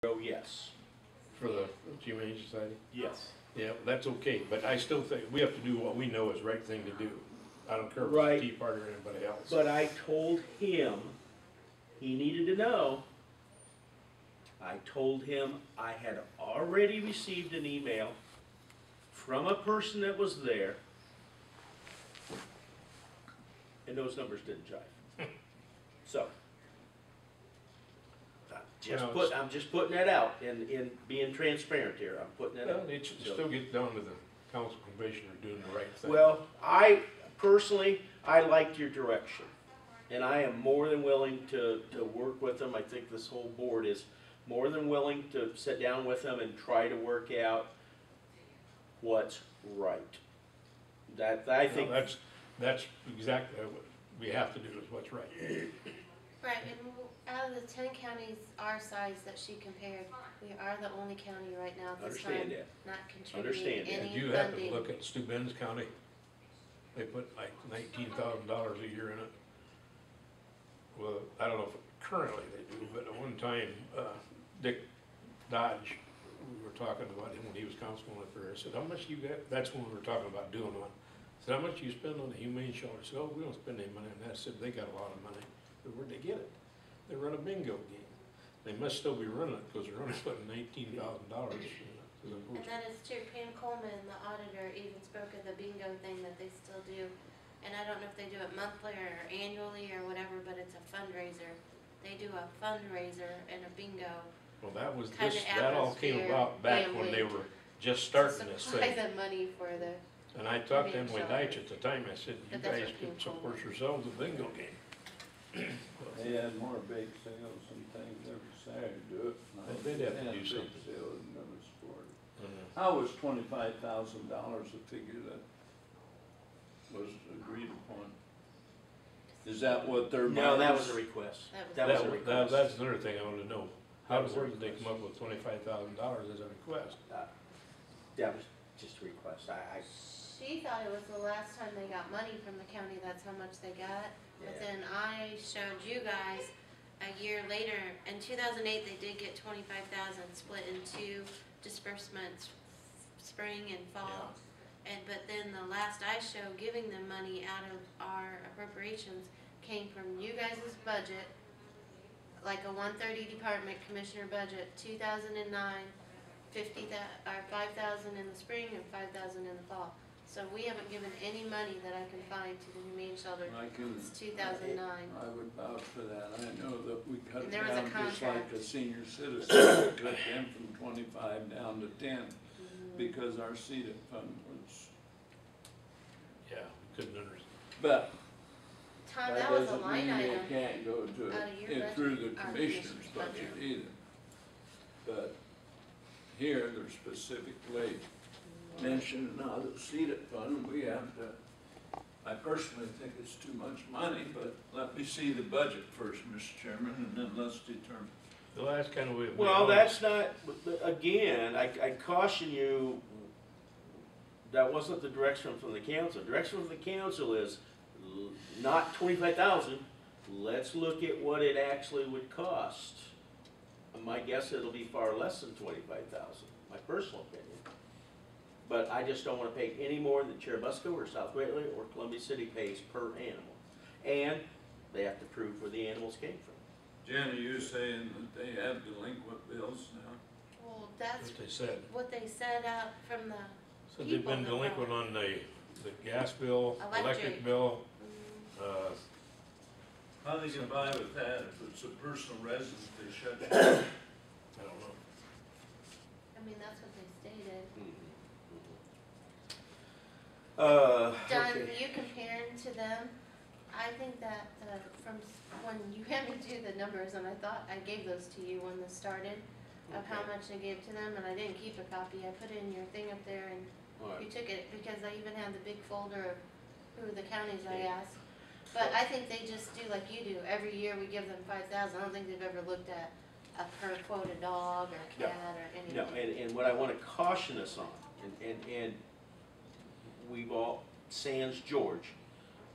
Oh, yes, For the Humane Society? yes. Yeah, that's okay, but I still think we have to do what we know is the right thing to do. I don't care if Right. it's Tea Party or anybody else. But I told him he needed to know. I told him I had already received an email from a person that was there, and those numbers didn't jive. So, I'm just putting that out in being transparent here. I'm putting that Well, out. it should So- still get down to the council commissioner doing the right thing. Well, I personally, I liked your direction, and I am more than willing to work with them. I think this whole board is more than willing to sit down with them and try to work out what's right. That, I think. Well, that's exactly what we have to do is what's right. Right, and out of the 10 counties our size that she compared, we are the only county right now at this time Understand that. not Understand contributing that. any Did you happen to funding. look at Steuben's County? They put like $19,000 a year in it. Well, I don't know if currently they do, but at one time, Dick Dodge, we were talking about him when he was councilman up there. I said, how much you got? That's when we were talking about doing one. I said, how much you spend on the humane shelter? I said, oh, we don't spend any money on that. I said, they got a lot of money. But where'd they get it? They run a bingo game. They must still be running it because they're only putting $19,000. And that is true. Pam Coleman, the auditor, even spoke of the bingo thing that they still do. And I don't know if they do it monthly or annually or whatever, but it's a fundraiser. They do a fundraiser and a bingo. Well, that was Kind this, of that all came atmosphere, about back when they family, were just to starting this supply thing. the money for the, And I talked to Humane Emily Shelter. Deitch at the time, I said, you But that's guys what could came support from. yourselves a bingo game. They had more bake sales and things every Saturday to do it. Well, they'd have to They had do bake something. sale and never supported. Mhm. How was $25,000 a figure that was agreed upon? Is that what their? No, that was a request. That was a That, request. that's another thing I wanna know. How, That was a where did they request. come up with $25,000 as a request? That was just a request. she thought it was the last time they got money from the county, that's how much they got. But Yeah. then I showed you guys a year later, in 2008, they did get 25,000 split in two disbursements, spring and fall. But then the last I showed, giving them money out of our appropriations came from you guys' budget, like a 130 department commissioner budget, 2009, 5,000 in the spring and 5,000 in the fall. So we haven't given any money that I can find to the Humane Shelter I can, since 2009. I would vouch for that. I know that we cut And it there was a down just like contract. a senior citizen, we cut them from 25 down to 10 because our CEDIT fund was, Yeah, couldn't understand. but Tom, that that was a doesn't line mean item. it can't go to, out of your it budget, through the our commissioner's commissioner's budget budget. either. But here, they're specifically mentioned now the CEDIT fund, we have to, I personally think it's too much money, but let me see the budget first, Mr. Chairman, and then let's determine. Well, that's kind of what. Well, that's not, again, I caution you, that wasn't the direction from the council. Direction from the council is not 25,000, let's look at what it actually would cost. My guess it'll be far less than 25,000, my personal opinion. But I just don't wanna pay any more than Cherubusco or South Whately or Columbia City pays per animal. And they have to prove where the animals came from. Jen, are you saying that they have delinquent bills now? Well, that's What they said. what they said out from the, So they've been people that delinquent on the gas bill, electric Electric. bill, How they get by with that if it's a personal residence, they shut you I don't know. I mean, that's what they stated. Don, Okay. you comparing to them, I think that from when you had me do the numbers, and I thought I gave those to you when this started, of how Okay. much I gave to them, and I didn't keep a copy. I put it in your thing up there, and All right. you took it because I even had the big folder of who the counties I asked. But I think they just do like you do. Every year we give them 5,000. I don't think they've ever looked at a per quote a dog or a No. cat or anything. No, and what I wanna caution us on, and we've all, sans George,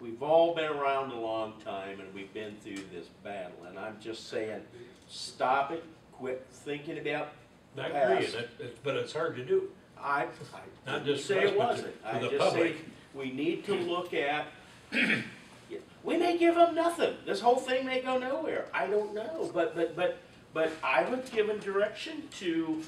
we've all been around a long time and we've been through this battle, and I'm just saying, stop it, quit thinking about, I agree, Past. but it's hard to do. I Not didn't just say us, it but wasn't. to I the just say public. we need to look at, we may give them nothing. This whole thing may go nowhere. I don't know, but I was given direction to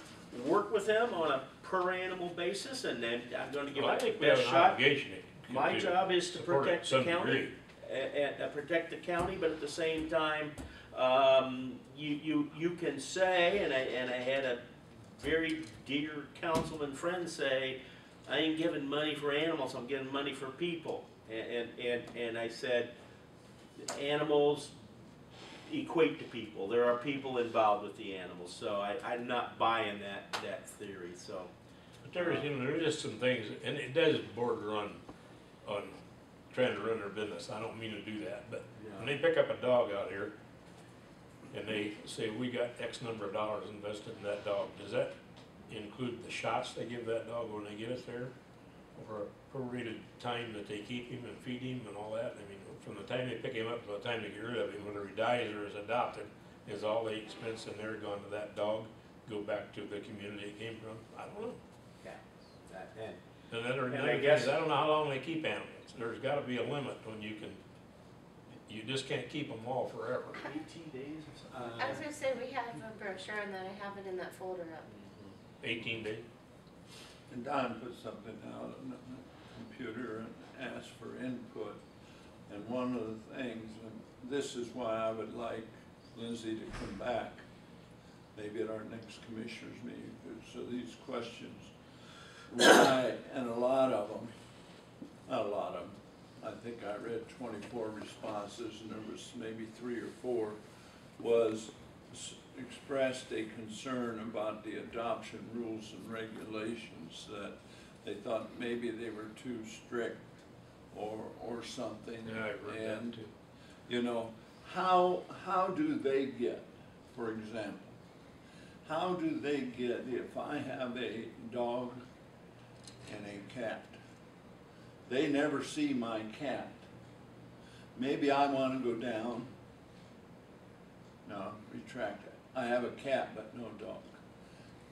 work with them on a per animal basis, and then I'm gonna give Well, I it the think we have best an shot. obligation My job is to support it protect to the some county, degree. and protect the county, but at the same time, you can say, and I had a very dear councilman friend say, I ain't giving money for animals, I'm giving money for people. And I said, animals equate to people. There are people involved with the animals, so I'm not buying that theory, so. But there's, there is some things, and it does border on trying to run their business. I don't mean to do that, but when they pick up a dog out here and they say, we got X number of dollars invested in that dog, does that include the shots they give that dog when they get it there? Over a prorated time that they keep him and feed him and all that? I mean, from the time they pick him up to the time they get rid of him, whether he dies or is adopted, is all the expense in there gone to that dog, go back to the community it came from? I don't know. Yeah, and And then And I another guess- thing is, I don't know how long they keep animals. There's gotta be a limit when you just can't keep them all forever. 18 days or something. I was gonna say, we have a brochure and that I have it in that folder up. 18 days. And Don put something out on the computer and asked for input. And one of the things, and this is why I would like Lindsay to come back, maybe at our next commissioners meeting, so these questions, why, and a lot of them, not a lot of them, I think I read 24 responses, and there was maybe 3 or 4, was expressed a concern about the adoption rules and regulations, that they thought maybe they were too strict or something. Yeah, I've read And, that too. you know, how do they get, for example, how do they get, if I have a dog and a cat, they never see my cat. Maybe I want to go down, no, retract it. I have a cat but no dog.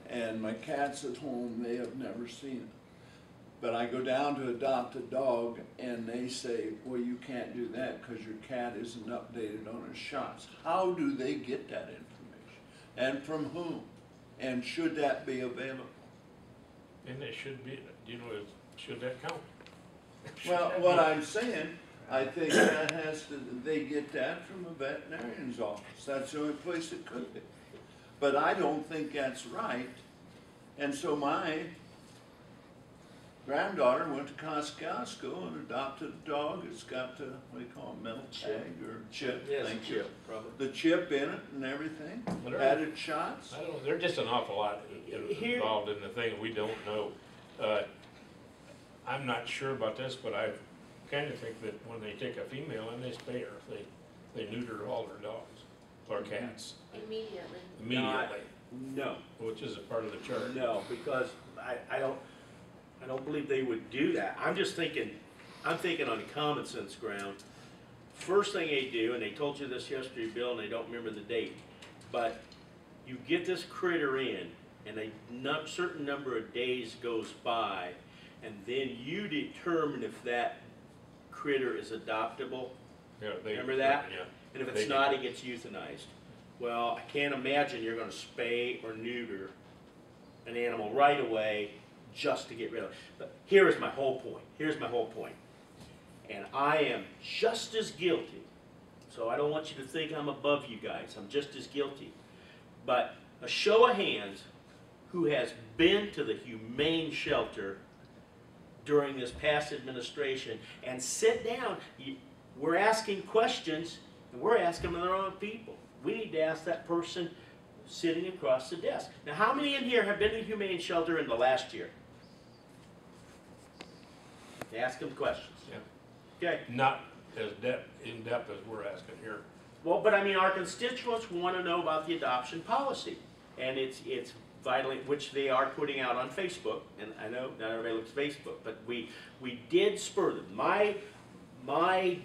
And my cat's at home, they have never seen it. But I go down to adopt a dog and they say, well, you can't do that because your cat isn't updated on his shots. How do they get that information? And from whom? And should that be available? And it should be, should that count? Well, what I'm saying, I think that has to, they get that from a veterinarian's office. That's the only place it could be. But I don't think that's right. And so my granddaughter went to Kosciuszko and adopted a dog. It's got the, what do you call it, metal tag or chip? Yes, Thank you. chip, probably. The chip in it and everything, Well, there- added shots. I don't, there's just an awful lot Here- involved in the thing we don't know. I'm not sure about this, but I kinda think that when they take a female and they spay her, they neuter all their dogs or cats Immediately. immediately, No, which is a part of the chart. no, because I don't believe they would do that. I'm thinking on a common sense ground. First thing they do, and they told you this yesterday, Bill, and they don't remember the date, but you get this critter in, and a certain number of days goes by, and then you determine if that critter is adoptable. Yeah, Remember that? Yeah. And if They it's do. not, it gets euthanized. Well, I can't imagine you're gonna spay or neuter an animal right away just to get rid of it. But here is my whole point. Here's my whole point. And I am just as guilty. So I don't want you to think I'm above you guys. I'm just as guilty. But a show of hands, who has been to the humane shelter during this past administration and sit down. We're asking questions, and we're asking them the wrong people. We need to ask that person sitting across the desk. Now, how many in here have been to a humane shelter in the last year? Ask them questions. Yeah. Okay. Not as in depth as we're asking here. Well, but I mean, our constituents want to know about the adoption policy, and it's vitally, which they are putting out on Facebook. And I know not everybody looks Facebook, but we did spur them. My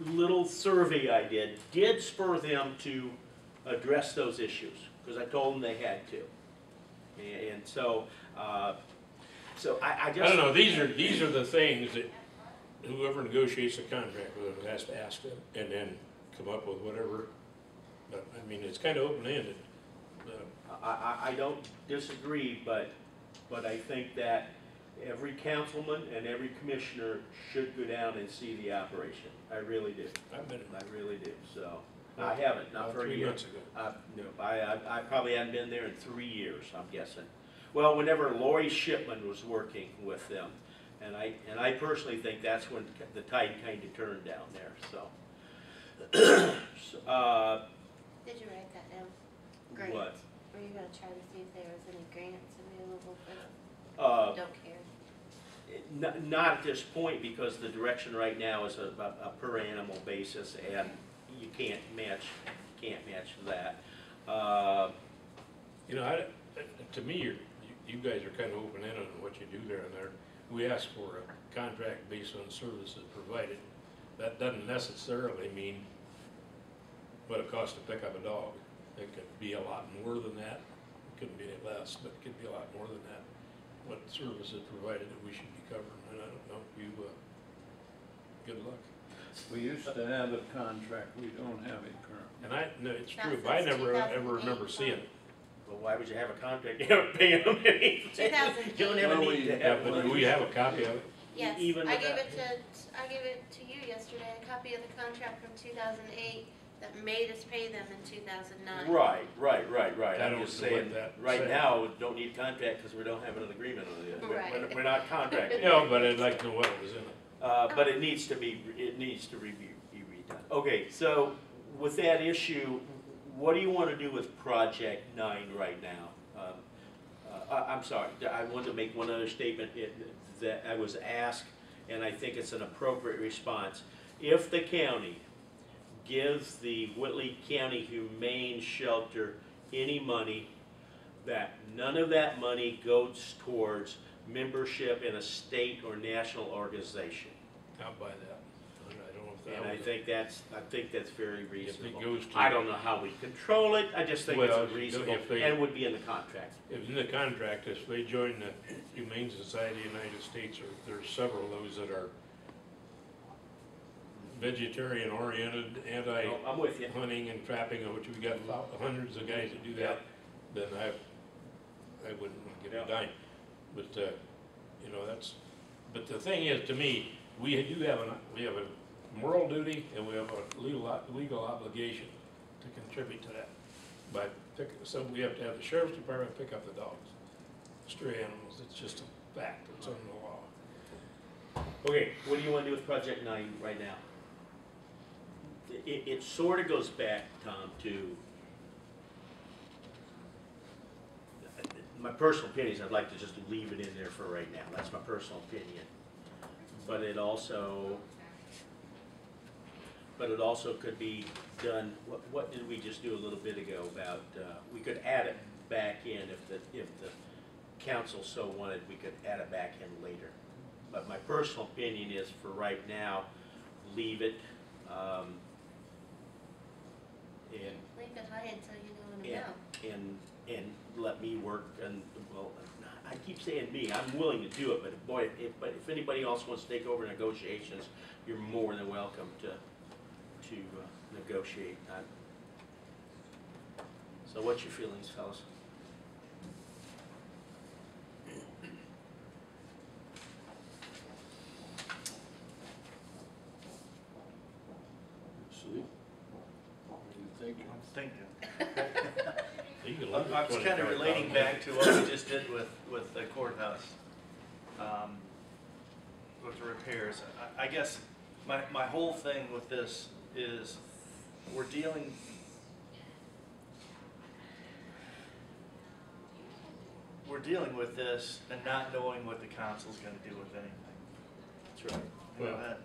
little survey I did spur them to address those issues. because I told them they had to. And so, so I just. I don't know, these are the things that whoever negotiates the contract with them has to ask them, and then come up with whatever, but, I mean, it's kind of open-ended. I don't disagree, but I think that every councilman and every commissioner should go down and see the operation. I really do. I've been, I really do, so. I haven't, not for a 3 year. months ago. No, I probably hadn't been there in 3 years, I'm guessing. Well, whenever Lori Shipman was working with them, and I personally think that's when the tide kind of turned down there, so. Did you write that down? Grants. What? Were you gonna try to see if there was any grants available for them? Don't care. Not at this point, because the direction right now is a per animal basis, and you can't match that. You know, to me, you guys are kind of open-ended on what you do there and there. We ask for a contract based on services provided. That doesn't necessarily mean what it costs to pick up a dog. It could be a lot more than that. It couldn't be any less, but it could be a lot more than that. What services provided that we should be covering, and I don't know if you, good luck. We used to have a contract, we don't have it currently. And no, it's Not true, but I since never ever 2008, remember seeing it. Well, why would you have a contract? You haven't paid them anything. 2008. You don't have a Well, need to Yeah, have but one. do we have a copy of it? Yes, Even I with gave that- it to you yesterday, a copy of the contract from 2008 that made us pay them in 2009. Right. I I'm don't just know saying, what that right said. now, we don't need contract because we don't have an agreement on it. Right. We're not contracted. No, but I'd like to know what it was in it. But it needs to be be redone. Okay, so with that issue, what do you want to do with Project 9 right now? I'm sorry, I wanted to make one other statement that I was asked, and I think it's an appropriate response. If the county gives the Whitley County Humane Shelter any money, that none of that money goes towards membership in a state or national organization. I'll buy that. I don't know if that And I was think that's very reasonable. goes to- I don't know how we control it, I just think Well, it's reasonable, if they- and would be in the contract. If in the contract, if they join the Humane Society of the United States, or there's several of those that are vegetarian oriented, No, I'm with you. anti-hunting and trapping, which we got hundreds of guys that do that, then I wouldn't give a dime. But, you know, but the thing is, to me, we have a moral duty and we have a legal obligation to contribute to that. So we have to have the sheriff's department pick up the dogs, stray animals, it's just a fact, it's under the law. Okay, what do you want to do with Project 9 right now? It sort of goes back, Tom, to my personal opinion is I'd like to just leave it in there for right now. That's my personal opinion. But it also could be done, what did we just do a little bit ago about, we could add it back in if the council so wanted, we could add it back in later. But my personal opinion is for right now, leave it. And Leave it high until you know an amount. and let me work, and, well, I keep saying me, I'm willing to do it, but boy, if anybody else wants to take over negotiations, you're more than welcome to negotiate. So what's your feelings, fellas? See? What do you think? I'm thinking. You can I leave it was kind of 25,000. relating back to what we just did with the courthouse, with the repairs. I guess my whole thing with this is we're dealing with this and not knowing what the council's gonna do with anything. That's right. You know, Well- that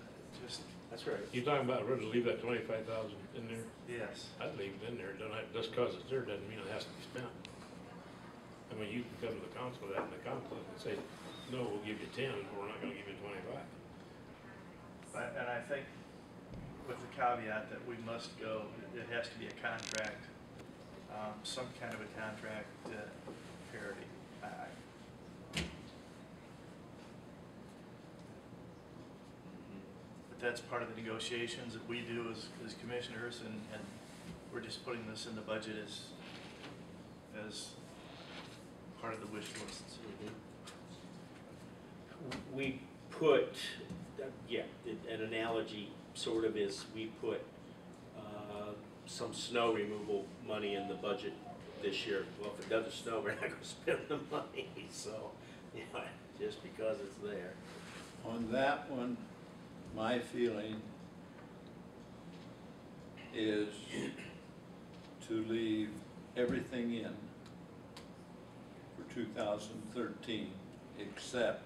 just, That's right. You talking about, Rose, leave that 25,000 in there? yes. I'd leave it in there, just cause it's there doesn't mean it has to be spent. I mean, you can come to the council with that in the council and say, no, we'll give you 10, but we're not gonna give you 25. And I think with the caveat that we must go, it has to be a contract some kind of a contract parity. But that's part of the negotiations that we do as commissioners, and we're just putting this in the budget as part of the wish lists. We put, yeah, an analogy sort of is we put some snow removal money in the budget this year. Well, if it doesn't snow, we're not gonna spend the money, so, yeah, just because it's there. On that one, my feeling is to leave everything in for 2013 except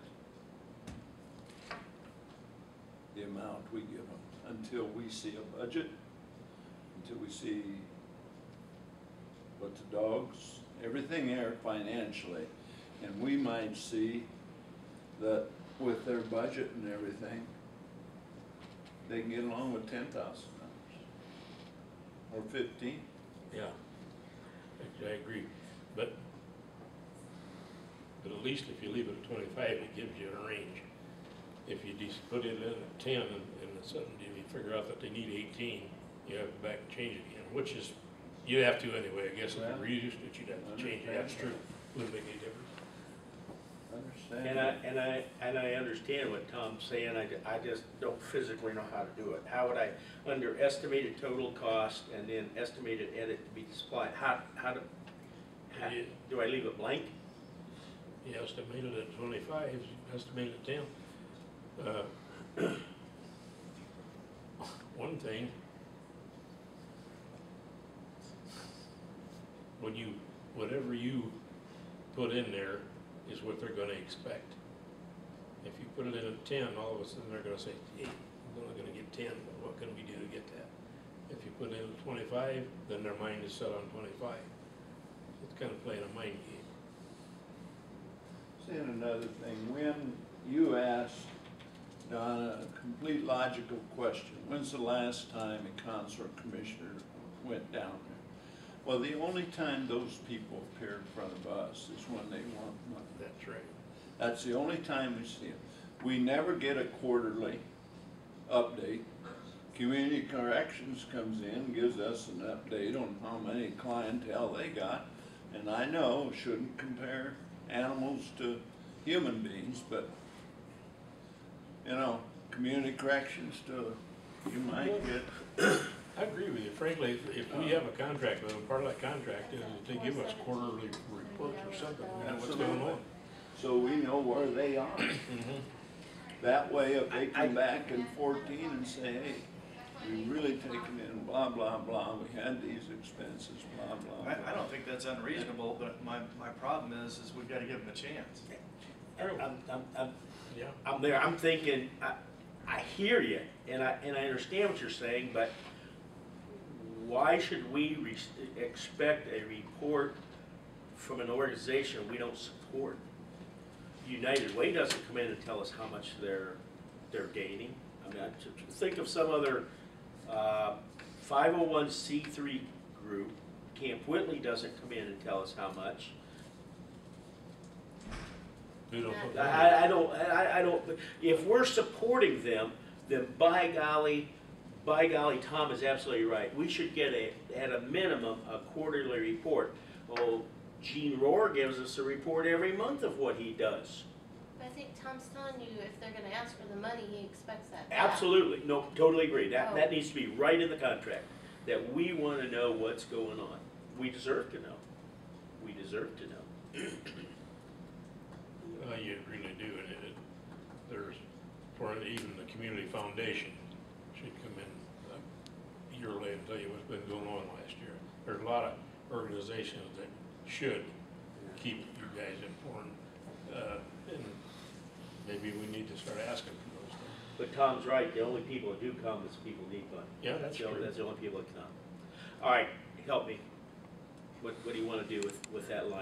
the amount we give them until we see a budget, until we see what the dogs, everything there financially. And we might see that with their budget and everything, they can get along with $10,000 or 15. Yeah, I agree, but at least if you leave it at 25, it gives you a range. If you just put it in at 10 and suddenly you figure out that they need 18, you have to back and change it again, which is, you have to anyway, I guess, if you reduced it, you'd have to change it, that's true, wouldn't make any difference. And I understand what Tom's saying, I just don't physically know how to do it. How would I, under estimated total cost and then estimated edit to be supplied, do I leave it blank? You estimated at 25, you estimated at 10. One thing, whatever you put in there is what they're gonna expect. If you put it in at 10, all of a sudden they're gonna say, hey, we're only gonna get 10, but what can we do to get that? If you put it in at 25, then their mind is set on 25. It's kind of playing a mind game. Saying another thing, when you asked Donna a complete logical question, when's the last time a council or commissioner went down there? Well, the only time those people appear in front of us is when they want money. That's right. That's the only time we see them. We never get a quarterly update. Community Corrections comes in, gives us an update on how many clientele they got. And I know, shouldn't compare animals to human beings, but, you know, Community Corrections to, you might get. I agree with you. Frankly, if we have a contract with them, part of that contract is that they give us quarterly reports or something, and what's going on. So we know where they are. That way, if they come back in 14 and say, hey, we really taken in blah, blah, blah, we had these expenses, blah, blah, blah. I don't think that's unreasonable, but my problem is we've got to give them a chance. Yeah. I'm there, I'm thinking, I hear you, and I understand what you're saying, but why should we expect a report from an organization we don't support? United Way doesn't come in and tell us how much they're gaining. I mean, think of some other 501c3 group. Camp Whitley doesn't come in and tell us how much. I don't. If we're supporting them, then by golly, Tom is absolutely right. We should get at a minimum, a quarterly report. Well, Gene Rohr gives us a report every month of what he does. But I think Tom's telling you if they're gonna ask for the money, he expects that back. Absolutely, no, totally agree. That needs to be right in the contract, that we want to know what's going on. We deserve to know. We deserve to know. You really do, and there's, for even the community foundation should come in yearly and tell you what's been going on last year. There's a lot of organizations that should keep you guys informed, and maybe we need to start asking for those things. But Tom's right, the only people that do come is people who need money. Yeah, that's true. That's the only people that come. All right, help me. What do you want to do with that line?